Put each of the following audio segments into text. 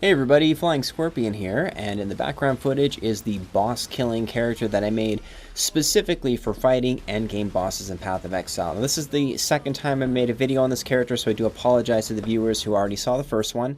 Hey everybody, Flying Scorpion here, and in the background footage is the boss killing character that I made specifically for fighting endgame bosses in Path of Exile. Now, this is the second time I made a video on this character, so I do apologize to the viewers who already saw the first one.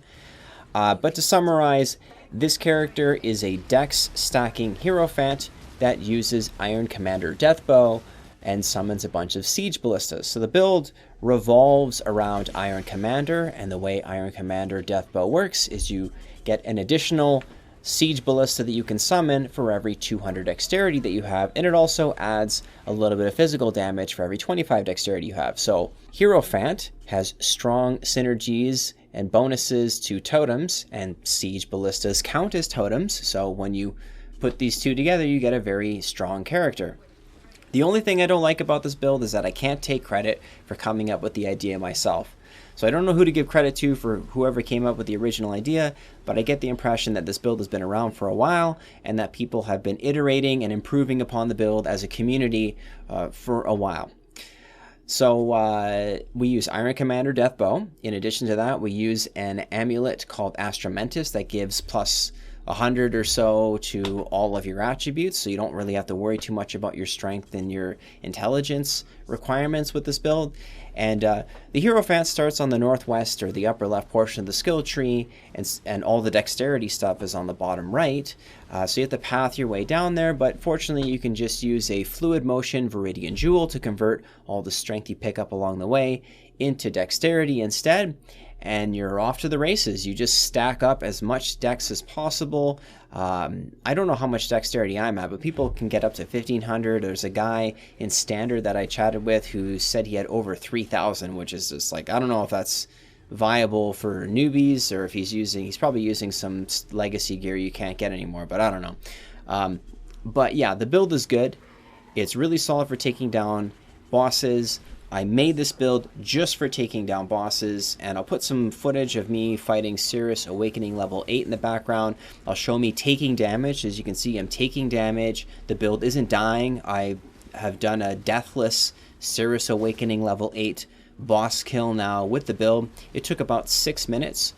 But to summarize, this character is a dex stacking Heirophant that uses Iron Commander Deathbow and summons a bunch of Siege Ballistas. So the build revolves around Iron Commander, and the way Iron Commander Deathbow works is you get an additional Siege Ballista that you can summon for every 200 dexterity that you have, and it also adds a little bit of physical damage for every 25 dexterity you have. So Heirophant has strong synergies and bonuses to totems, and Siege Ballistas count as totems, so when you put these two together you get a very strong character. The only thing I don't like about this build is that I can't take credit for coming up with the idea myself. So I don't know who to give credit to for whoever came up with the original idea, but I get the impression that this build has been around for a while and that people have been iterating and improving upon the build as a community for a while. So we use Iron Commander Deathbow. In addition to that, we use an amulet called Astramentus that gives plus 100 or so to all of your attributes, so you don't really have to worry too much about your strength and your intelligence requirements with this build. And the Heirophant starts on the northwest or the upper left portion of the skill tree, and all the dexterity stuff is on the bottom right. So you have to path your way down there, but fortunately you can just use a fluid motion Viridian Jewel to convert all the strength you pick up along the way into dexterity instead, and you're off to the races. You just stack up as much dex as possible. I don't know how much dexterity I'm at, but people can get up to 1500. There's a guy in standard that I chatted with who said he had over 3000, which is just like, I don't know if that's viable for newbies or if he's probably using some legacy gear you can't get anymore, but I don't know. But yeah, the build is good. It's really solid for taking down bosses. I made this build just for taking down bosses, and I'll put some footage of me fighting Sirus Awakening level 8 in the background. I'll show me taking damage. As you can see, I'm taking damage. The build isn't dying. I have done a deathless Sirus Awakening level 8 boss kill now with the build. It took about 6 minutes,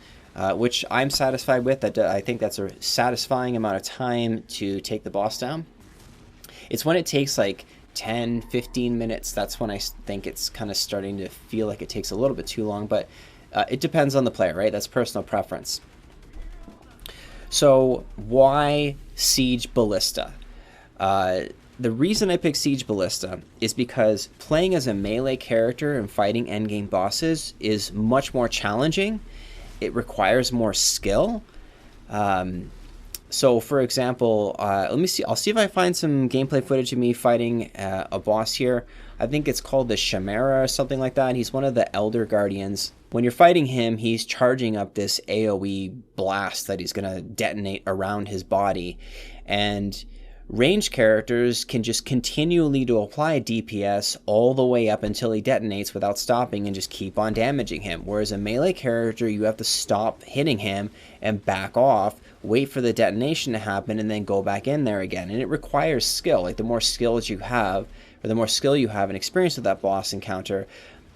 which I'm satisfied with. I think that's a satisfying amount of time to take the boss down. It's when it takes like 10-15 minutes, that's when I think it's kind of starting to feel like it takes a little bit too long, but it depends on the player, right? That's personal preference. So why Siege Ballista? The reason I picked Siege Ballista is because playing as a melee character and fighting endgame bosses is much more challenging. It requires more skill. So, for example, let me see. I'll see if I find some gameplay footage of me fighting a boss here. I think it's called the Chimera or something like that. He's one of the Elder Guardians. When you're fighting him, he's charging up this AoE blast that he's going to detonate around his body. And ranged characters can just continually to apply DPS all the way up until he detonates without stopping and just keep on damaging him. Whereas a melee character, you have to stop hitting him and back off, wait for the detonation to happen, and then go back in there again. And it requires skill. Like, the more skills you have, or the more skill you have and experience with that boss encounter,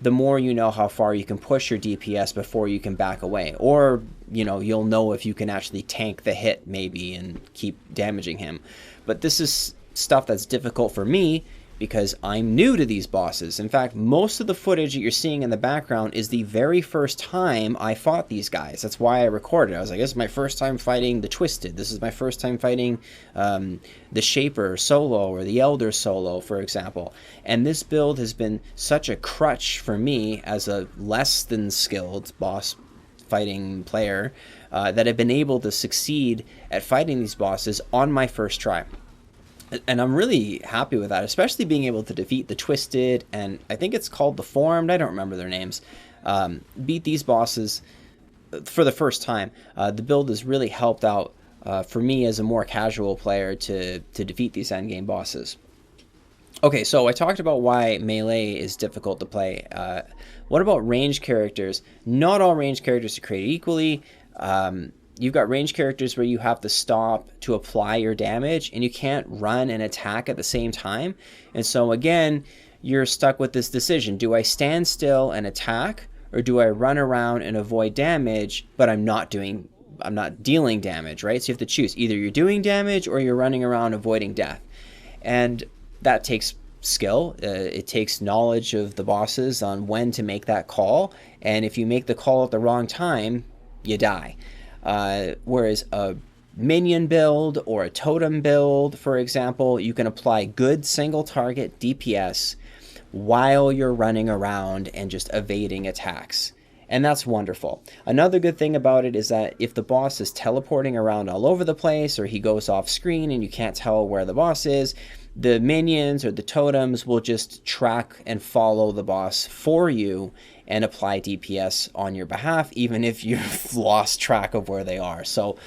the more you know how far you can push your DPS before you can back away. Or, you know, you'll know if you can actually tank the hit maybe and keep damaging him. But this is stuff that's difficult for me because I'm new to these bosses. In fact, most of the footage that you're seeing in the background is the very first time I fought these guys. That's why I recorded. I was like, this is my first time fighting the Twisted. This is my first time fighting the Shaper solo or the Elder solo, for example. And this build has been such a crutch for me as a less than skilled boss fighting player that I've been able to succeed at fighting these bosses on my first try. And I'm really happy with that, especially being able to defeat the Twisted, and I think it's called the Formed, I don't remember their names, beat these bosses for the first time. The build has really helped out for me as a more casual player to defeat these endgame bosses. Okay, so I talked about why melee is difficult to play. What about ranged characters? Not all ranged characters are created equally. You've got ranged characters where you have to stop to apply your damage, and you can't run and attack at the same time. And so again, you're stuck with this decision. Do I stand still and attack, or do I run around and avoid damage, but I'm not doing I'm not dealing damage, right? So you have to choose. Either you're doing damage or you're running around avoiding death. And that takes skill. It takes knowledge of the bosses on when to make that call. And if you make the call at the wrong time, you die. Whereas a minion build or a totem build, for example, you can apply good single target DPS while you're running around and just evading attacks. And that's wonderful. Another good thing about it is that if the boss is teleporting around all over the place, or he goes off screen and you can't tell where the boss is, the minions or the totems will just track and follow the boss for you and apply DPS on your behalf, even if you've lost track of where they are. So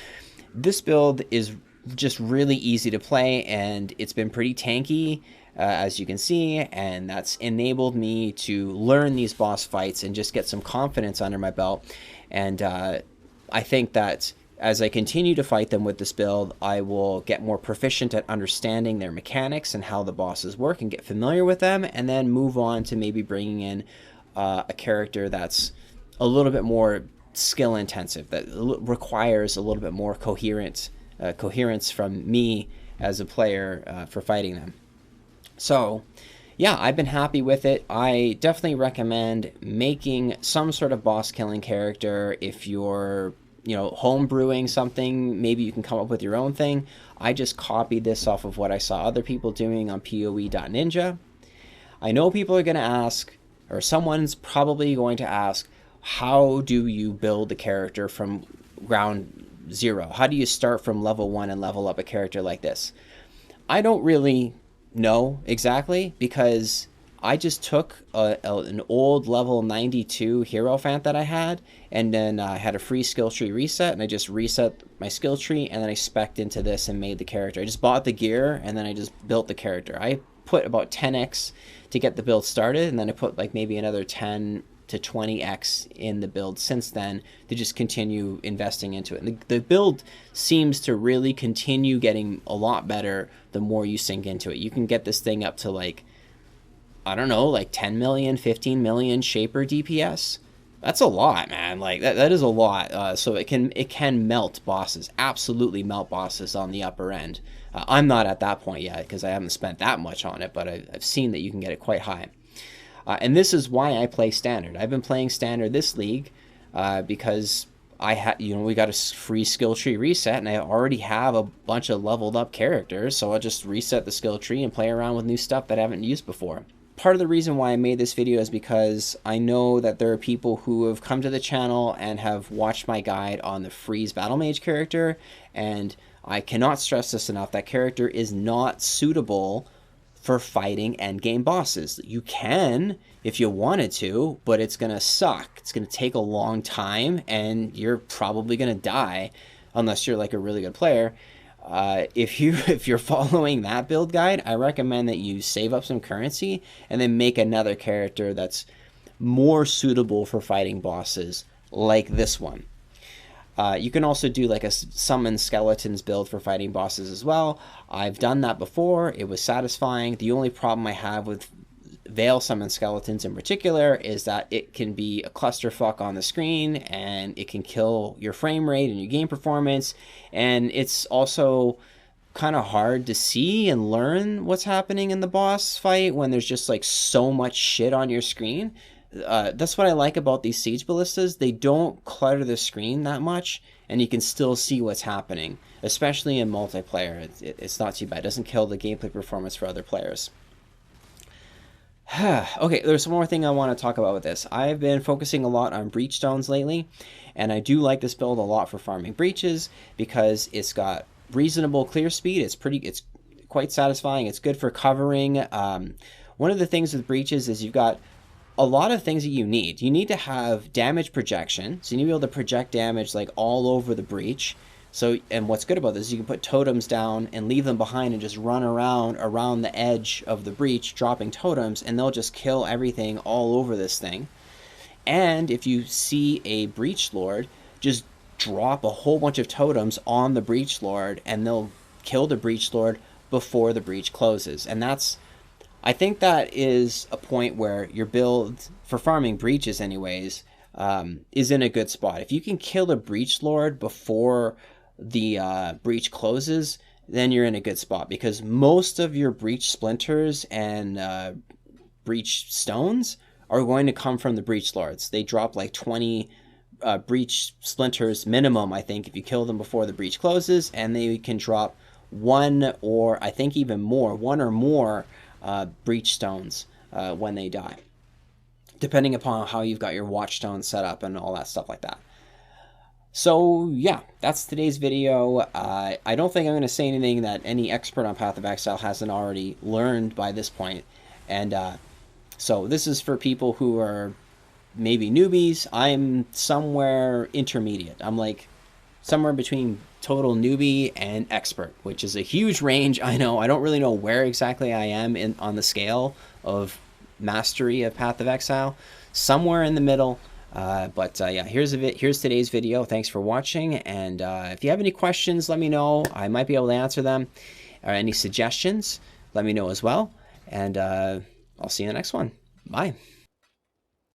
this build is just really easy to play, and it's been pretty tanky, as you can see, and that's enabled me to learn these boss fights and just get some confidence under my belt. And I think that as I continue to fight them with this build, I will get more proficient at understanding their mechanics and how the bosses work and get familiar with them, and then move on to maybe bringing in a character that's a little bit more skill intensive, that requires a little bit more coherence from me as a player for fighting them. So yeah, I've been happy with it. I definitely recommend making some sort of boss killing character. If you're, home brewing something, maybe you can come up with your own thing. I just copied this off of what I saw other people doing on POE.ninja. I know people are going to ask, or someone's probably going to ask, how do you build a character from ground zero? How do you start from level 1 and level up a character like this? I don't really know exactly, because I just took an old level 92 Heirophant that I had, and then I had a free skill tree reset, and I just reset my skill tree, and then I spec'd into this and made the character. I just bought the gear, and then I just built the character. I put about 10x to get the build started, and then I put like maybe another 10 to 20x in the build since then to just continue investing into it. And the build seems to really continue getting a lot better the more you sink into it. You can get this thing up to like, I don't know, like 10 million, 15 million shaper DPS. That's a lot, man. Like that is a lot. So it can melt bosses, absolutely melt bosses on the upper end. I'm not at that point yet because I haven't spent that much on it, but I've seen that you can get it quite high. And this is why I play standard. I've been playing standard this league because I had, we got a free skill tree reset, and I already have a bunch of leveled up characters, so I'll just reset the skill tree and play around with new stuff that I haven't used before. Part of the reason why I made this video is because I know that there are people who have come to the channel and have watched my guide on the Freeze Battle Mage character, and I cannot stress this enough, that character is not suitable for fighting endgame bosses. You can if you wanted to, but it's gonna suck. It's gonna take a long time, and you're probably gonna die unless you're like a really good player. If you're following that build guide, I recommend that you save up some currency and then make another character that's more suitable for fighting bosses like this one. You can also do like a summon skeletons build for fighting bosses as well. I've done that before. It was satisfying. The only problem I have with Veil summon skeletons in particular is that it can be a clusterfuck on the screen, and it can kill your frame rate and your game performance, and it's also kind of hard to see and learn what's happening in the boss fight when there's just like so much shit on your screen. That's what I like about these Siege Ballistas. They don't clutter the screen that much, and you can still see what's happening, especially in multiplayer. It's not too bad. It doesn't kill the gameplay performance for other players. Okay, there's one more thing I want to talk about with this. I've been focusing a lot on breachstones lately, and I do like this build a lot for farming breaches because it's got reasonable clear speed. It's quite satisfying. It's good for covering. One of the things with breaches is you've got a lot of things that you need. You need to have damage projection, so you need to be able to project damage like all over the breach. So, and what's good about this is you can put totems down and leave them behind and just run around the edge of the breach, dropping totems, and they'll just kill everything all over this thing. And if you see a breach lord, just drop a whole bunch of totems on the breach lord, and they'll kill the breach lord before the breach closes. And I think that is a point where your build for farming breaches anyways, is in a good spot. If you can kill a breach lord before the breach closes, then you're in a good spot, because most of your breach splinters and breach stones are going to come from the breach lords. They drop like 20 breach splinters minimum, I think, if you kill them before the breach closes, and they can drop one or I think even more, one or more breach stones when they die, depending upon how you've got your watchstone set up and all that stuff like that. So yeah, that's today's video. I don't think I'm going to say anything that any expert on Path of Exile hasn't already learned by this point. And so this is for people who are maybe newbies. I'm somewhere intermediate. I'm like somewhere between total newbie and expert, which is a huge range. I know. I don't really know where exactly I am on the scale of mastery of Path of Exile. Somewhere in the middle. But yeah, here's today's video. Thanks for watching, and if you have any questions, let me know. I might be able to answer them, or any suggestions, let me know as well, and I'll see you in the next one. Bye.